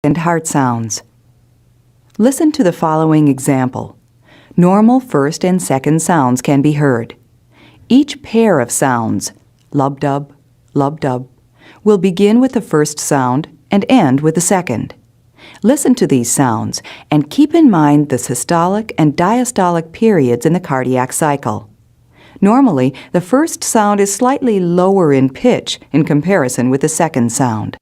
and heart sounds. Listen to the following example. Normal first and second sounds can be heard. Each pair of sounds, lub-dub, will begin with the first sound and end with the second. Listen to these sounds and keep in mind the systolic and diastolic periods in the cardiac cycle. Normally, the first sound is slightly lower in pitch in comparison with the second sound.